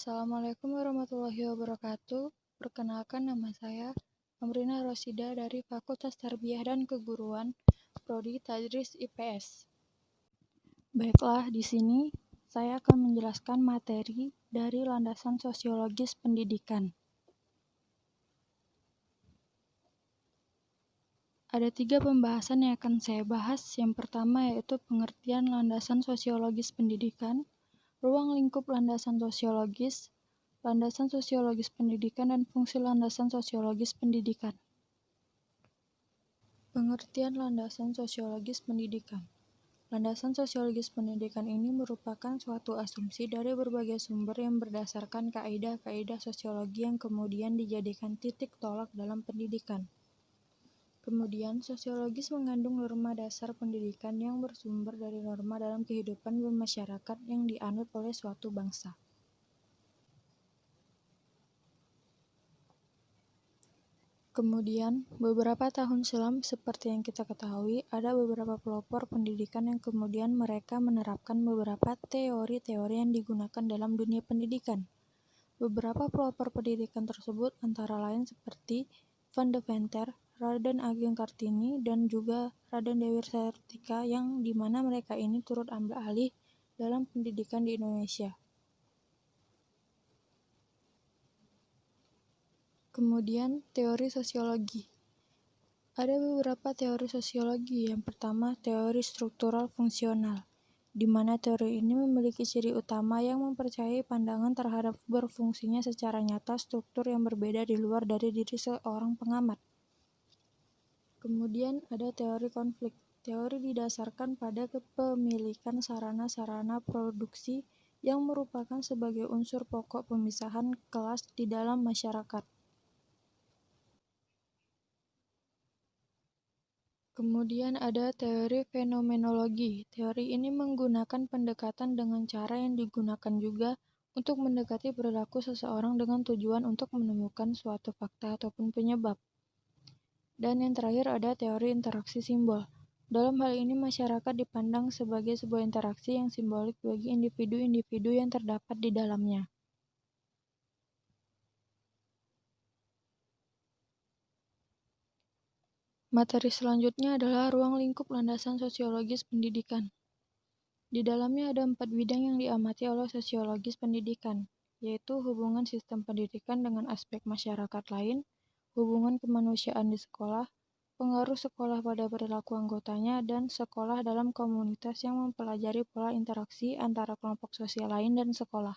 Assalamualaikum warahmatullahi wabarakatuh. Perkenalkan, nama saya Amrina Rosida dari Fakultas Tarbiyah dan Keguruan, Prodi Tadris IPS. Baiklah, di sini saya akan menjelaskan materi dari landasan sosiologis pendidikan. Ada 3 pembahasan yang akan saya bahas. Yang pertama yaitu pengertian landasan sosiologis pendidikan, ruang lingkup landasan sosiologis pendidikan, dan fungsi landasan sosiologis pendidikan. Pengertian landasan sosiologis pendidikan. Landasan sosiologis pendidikan ini merupakan suatu asumsi dari berbagai sumber yang berdasarkan kaidah-kaidah sosiologi yang kemudian dijadikan titik tolak dalam pendidikan. Kemudian, sosiologis mengandung norma dasar pendidikan yang bersumber dari norma dalam kehidupan bermasyarakat yang dianut oleh suatu bangsa. Kemudian, beberapa tahun silam, seperti yang kita ketahui, ada beberapa pelopor pendidikan yang kemudian mereka menerapkan beberapa teori-teori yang digunakan dalam dunia pendidikan. Beberapa pelopor pendidikan tersebut antara lain seperti Van Deventer, Raden Ageng Kartini, dan juga Raden Dewi Sartika, yang dimana mereka ini turut ambil alih dalam pendidikan di Indonesia. Kemudian, teori sosiologi. Ada beberapa teori sosiologi. Yang pertama, teori struktural fungsional, di mana teori ini memiliki ciri utama yang mempercayai pandangan terhadap berfungsinya secara nyata struktur yang berbeda di luar dari diri seorang pengamat. Kemudian ada teori konflik. Teori didasarkan pada kepemilikan sarana-sarana produksi yang merupakan sebagai unsur pokok pemisahan kelas di dalam masyarakat. Kemudian ada teori fenomenologi. Teori ini menggunakan pendekatan dengan cara yang digunakan juga untuk mendekati perilaku seseorang dengan tujuan untuk menemukan suatu fakta ataupun penyebab. Dan yang terakhir ada teori interaksi simbol. Dalam hal ini masyarakat dipandang sebagai sebuah interaksi yang simbolik bagi individu-individu yang terdapat di dalamnya. Materi selanjutnya adalah ruang lingkup landasan sosiologis pendidikan. Di dalamnya ada 4 bidang yang diamati oleh sosiologis pendidikan, yaitu hubungan sistem pendidikan dengan aspek masyarakat lain, hubungan kemanusiaan di sekolah, pengaruh sekolah pada perilaku anggotanya, dan sekolah dalam komunitas yang mempelajari pola interaksi antara kelompok sosial lain dan sekolah.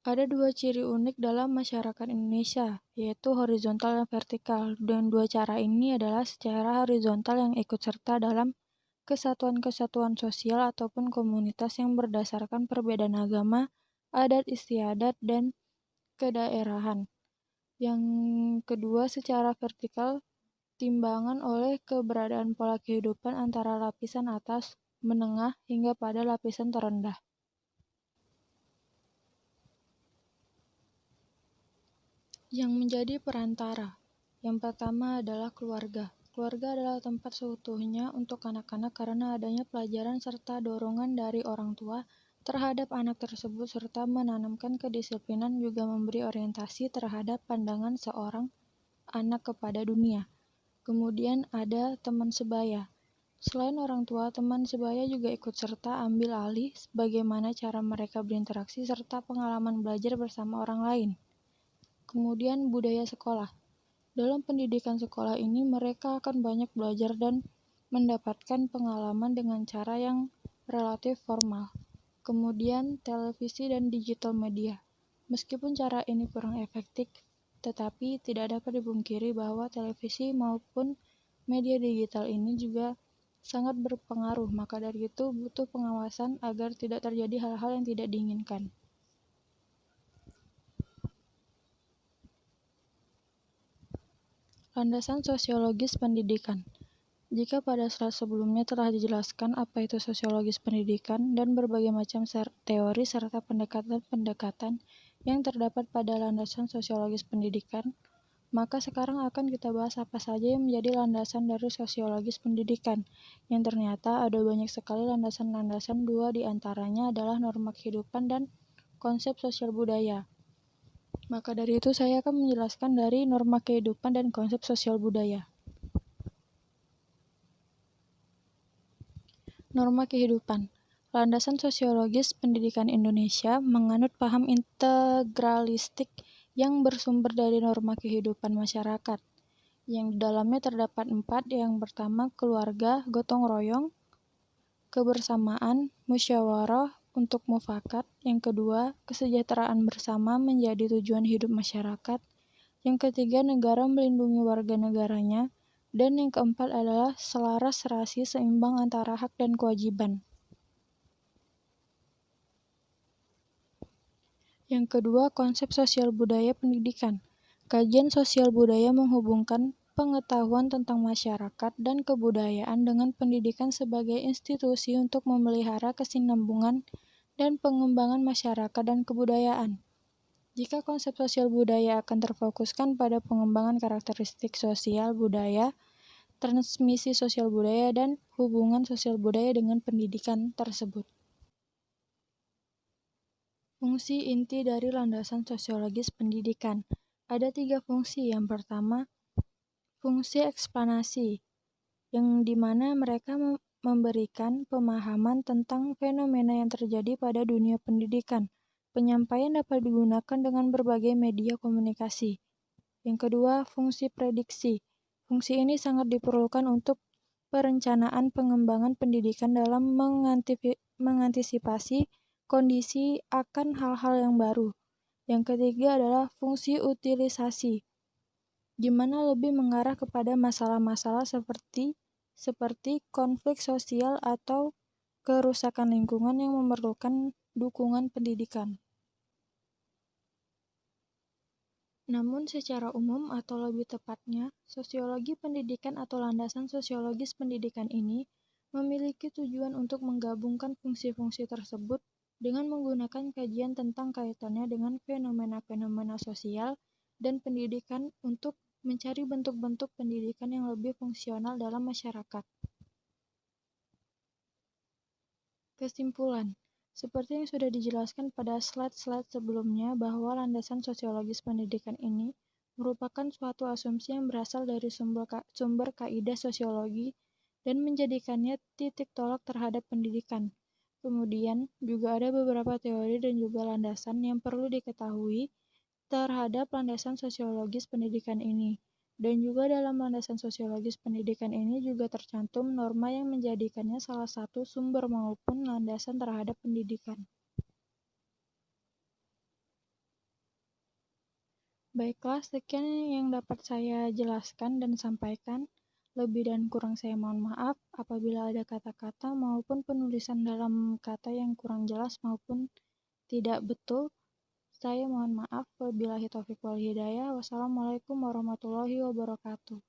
Ada 2 ciri unik dalam masyarakat Indonesia, yaitu horizontal dan vertikal. Dan 2 cara ini adalah secara horizontal yang ikut serta dalam kesatuan-kesatuan sosial ataupun komunitas yang berdasarkan perbedaan agama, adat istiadat, dan kedaerahan. Yang kedua, secara vertikal, timbangan oleh keberadaan pola kehidupan antara lapisan atas, menengah, hingga pada lapisan terendah. Yang menjadi perantara. Yang pertama adalah keluarga. Keluarga adalah tempat seutuhnya untuk anak-anak karena adanya pelajaran serta dorongan dari orang tua terhadap anak tersebut serta menanamkan kedisiplinan juga memberi orientasi terhadap pandangan seorang anak kepada dunia. Kemudian ada teman sebaya. Selain orang tua, teman sebaya juga ikut serta ambil alih bagaimana cara mereka berinteraksi serta pengalaman belajar bersama orang lain. Kemudian budaya sekolah. Dalam pendidikan sekolah ini mereka akan banyak belajar dan mendapatkan pengalaman dengan cara yang relatif formal. Kemudian televisi dan digital media. Meskipun cara ini kurang efektif, tetapi tidak dapat dipungkiri bahwa televisi maupun media digital ini juga sangat berpengaruh. Maka dari itu butuh pengawasan agar tidak terjadi hal-hal yang tidak diinginkan. Landasan sosiologis pendidikan. Jika pada slide sebelumnya telah dijelaskan apa itu sosiologis pendidikan dan berbagai macam teori serta pendekatan-pendekatan yang terdapat pada landasan sosiologis pendidikan, Maka sekarang akan kita bahas apa saja yang menjadi landasan dari sosiologis pendidikan, yang ternyata ada banyak sekali landasan-landasan. Dua di antaranya adalah norma kehidupan dan konsep sosial budaya. Maka dari itu saya akan menjelaskan dari norma kehidupan dan konsep sosial budaya. Norma kehidupan. Landasan sosiologis pendidikan Indonesia menganut paham integralistik yang bersumber dari norma kehidupan masyarakat, yang di dalamnya terdapat 4. Yang pertama, keluarga, gotong royong, kebersamaan, musyawarah untuk mufakat. Yang kedua, kesejahteraan bersama menjadi tujuan hidup masyarakat. Yang ketiga, negara melindungi warga negaranya. Dan yang keempat adalah selaras serasi seimbang antara hak dan kewajiban. Yang kedua, konsep sosial budaya pendidikan. Kajian sosial budaya menghubungkan pengetahuan tentang masyarakat dan kebudayaan dengan pendidikan sebagai institusi untuk memelihara kesinambungan dan pengembangan masyarakat dan kebudayaan. Jika konsep sosial budaya akan terfokuskan pada pengembangan karakteristik sosial budaya, transmisi sosial budaya, dan hubungan sosial budaya dengan pendidikan tersebut. Fungsi inti dari landasan sosiologis pendidikan. Ada 3 fungsi. Yang pertama, fungsi eksplanasi, yang dimana mereka memberikan pemahaman tentang fenomena yang terjadi pada dunia pendidikan. Penyampaian dapat digunakan dengan berbagai media komunikasi. Yang kedua, fungsi prediksi. Fungsi ini sangat diperlukan untuk perencanaan pengembangan pendidikan dalam mengantisipasi kondisi akan hal-hal yang baru. Yang ketiga adalah fungsi utilisasi, di mana lebih mengarah kepada masalah-masalah seperti konflik sosial atau kerusakan lingkungan yang memerlukan dukungan pendidikan. Namun secara umum atau lebih tepatnya, sosiologi pendidikan atau landasan sosiologis pendidikan ini memiliki tujuan untuk menggabungkan fungsi-fungsi tersebut dengan menggunakan kajian tentang kaitannya dengan fenomena-fenomena sosial dan pendidikan untuk mencari bentuk-bentuk pendidikan yang lebih fungsional dalam masyarakat. Kesimpulan. Seperti yang sudah dijelaskan pada slide-slide sebelumnya bahwa landasan sosiologis pendidikan ini merupakan suatu asumsi yang berasal dari sumber kaidah sosiologi dan menjadikannya titik tolak terhadap pendidikan. Kemudian, juga ada beberapa teori dan juga landasan yang perlu diketahui terhadap landasan sosiologis pendidikan ini. Dan juga dalam landasan sosiologis pendidikan ini juga tercantum norma yang menjadikannya salah satu sumber maupun landasan terhadap pendidikan. Baiklah, sekian yang dapat saya jelaskan dan sampaikan. Lebih dan kurang saya mohon maaf apabila ada kata-kata maupun penulisan dalam kata yang kurang jelas maupun tidak betul. Saya mohon maaf. Wabillahi taufiq wal hidayah. Wassalamualaikum warahmatullahi wabarakatuh.